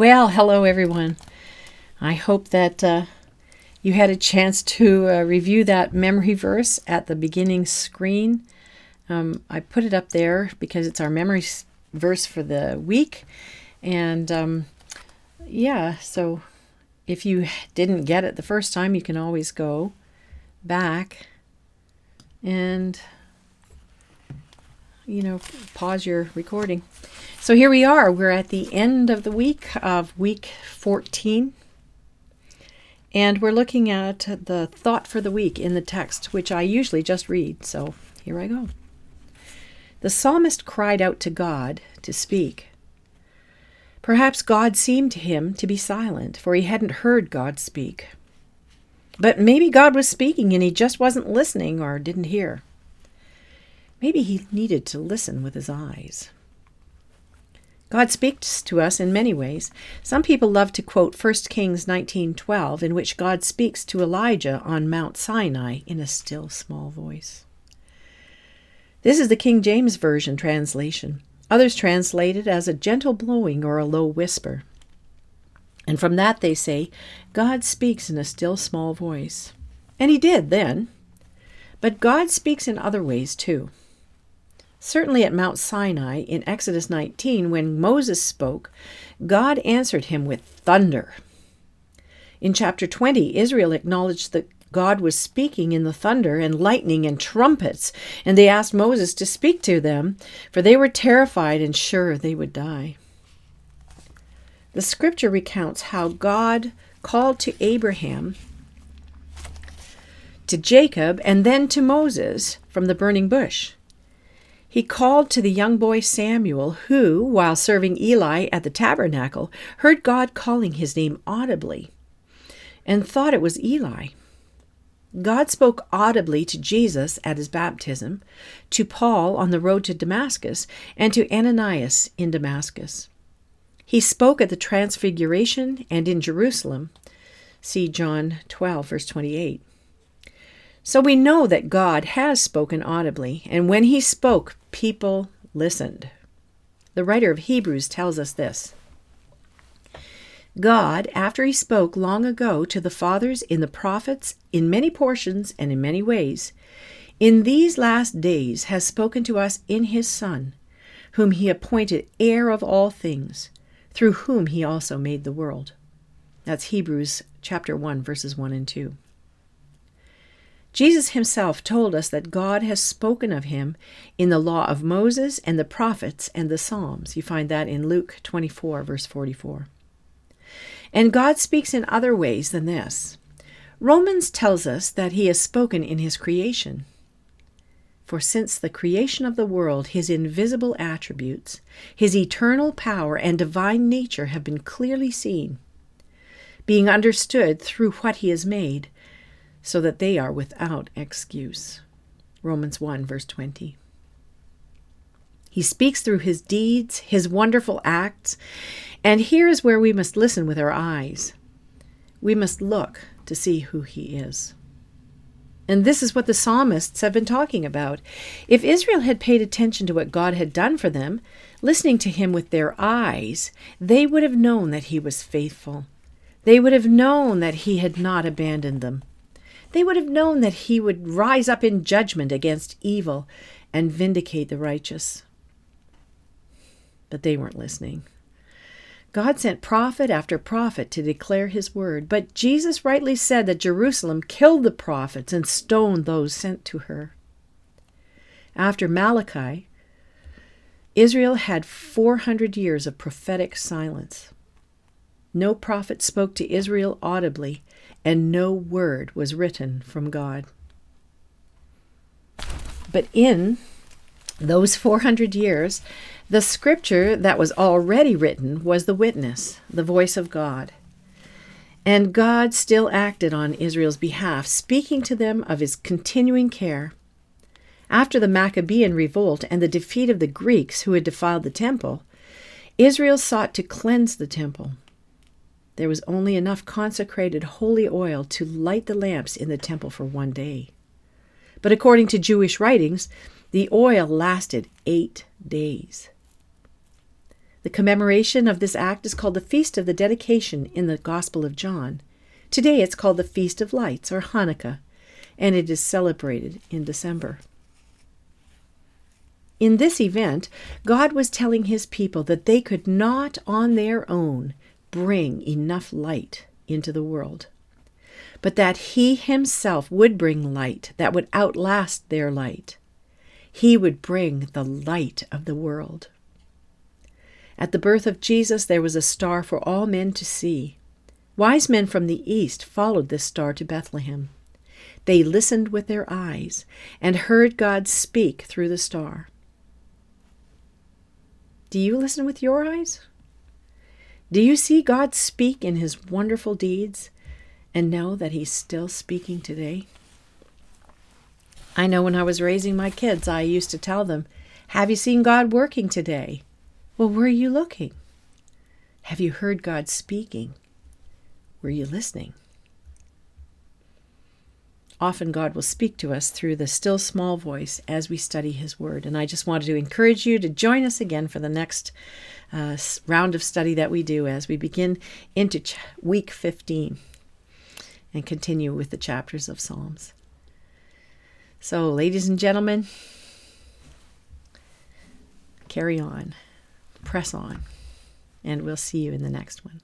Well, hello everyone. I hope that you had a chance to review that memory verse at the beginning screen. I put it up there because it's our memory verse for the week. And so if you didn't get it the first time, you can always go back and pause your recording. So here we are. We're at the end of the week of week 14. And we're looking at the thought for the week in the text, which I usually just read. So here I go. The psalmist cried out to God to speak. Perhaps God seemed to him to be silent, for he hadn't heard God speak. But maybe God was speaking and he just wasn't listening or didn't hear. Maybe he needed to listen with his eyes. God speaks to us in many ways. Some people love to quote 1 Kings 19:12, in which God speaks to Elijah on Mount Sinai in a still small voice. This is the King James Version translation. Others translate it as a gentle blowing or a low whisper. And from that they say, God speaks in a still small voice. And he did then. But God speaks in other ways too. Certainly at Mount Sinai in Exodus 19, when Moses spoke, God answered him with thunder. In chapter 20, Israel acknowledged that God was speaking in the thunder and lightning and trumpets, and they asked Moses to speak to them, for they were terrified and sure they would die. The scripture recounts how God called to Abraham, to Jacob, and then to Moses from the burning bush. He called to the young boy Samuel, who, while serving Eli at the tabernacle, heard God calling his name audibly and thought it was Eli. God spoke audibly to Jesus at his baptism, to Paul on the road to Damascus, and to Ananias in Damascus. He spoke at the Transfiguration and in Jerusalem. See John 12, verse 28. So we know that God has spoken audibly, and when he spoke, people listened. The writer of Hebrews tells us this. God, after he spoke long ago to the fathers in the prophets, in many portions and in many ways, in these last days has spoken to us in his Son, whom he appointed heir of all things, through whom he also made the world. That's Hebrews chapter 1, verses 1 and 2. Jesus himself told us that God has spoken of him in the law of Moses and the prophets and the Psalms. You find that in Luke 24, verse 44. And God speaks in other ways than this. Romans tells us that he has spoken in his creation. For since the creation of the world, his invisible attributes, his eternal power and divine nature have been clearly seen, being understood through what he has made, so that they are without excuse. Romans 1, verse 20. He speaks through his deeds, his wonderful acts, and here is where we must listen with our eyes. We must look to see who he is. And this is what the psalmists have been talking about. If Israel had paid attention to what God had done for them, listening to him with their eyes, they would have known that he was faithful. They would have known that he had not abandoned them. They would have known that he would rise up in judgment against evil and vindicate the righteous. But they weren't listening. God sent prophet after prophet to declare his word, but Jesus rightly said that Jerusalem killed the prophets and stoned those sent to her. After Malachi, Israel had 400 years of prophetic silence. No prophet spoke to Israel audibly, and no word was written from God. But in those 400 years, the scripture that was already written was the witness, the voice of God. And God still acted on Israel's behalf, speaking to them of his continuing care. After the Maccabean revolt and the defeat of the Greeks who had defiled the temple, Israel sought to cleanse the temple. There was only enough consecrated holy oil to light the lamps in the temple for one day. But according to Jewish writings, the oil lasted 8 days. The commemoration of this act is called the Feast of the Dedication in the Gospel of John. Today it's called the Feast of Lights, or Hanukkah, and it is celebrated in December. In this event, God was telling his people that they could not on their own bring enough light into the world, but that he himself would bring light that would outlast their light. He would bring the light of the world. At the birth of Jesus, there was a star for all men to see. Wise men from the east followed this star to Bethlehem. They listened with their eyes and heard God speak through the star. Do you listen with your eyes? Do you see God speak in his wonderful deeds and know that he's still speaking today? I know when I was raising my kids, I used to tell them, "Have you seen God working today?" Well, where are you looking? Have you heard God speaking? Were you listening? Often God will speak to us through the still small voice as we study his word. And I just wanted to encourage you to join us again for the next round of study that we do as we begin into week 15 and continue with the chapters of Psalms. So, ladies and gentlemen, carry on, press on, and we'll see you in the next one.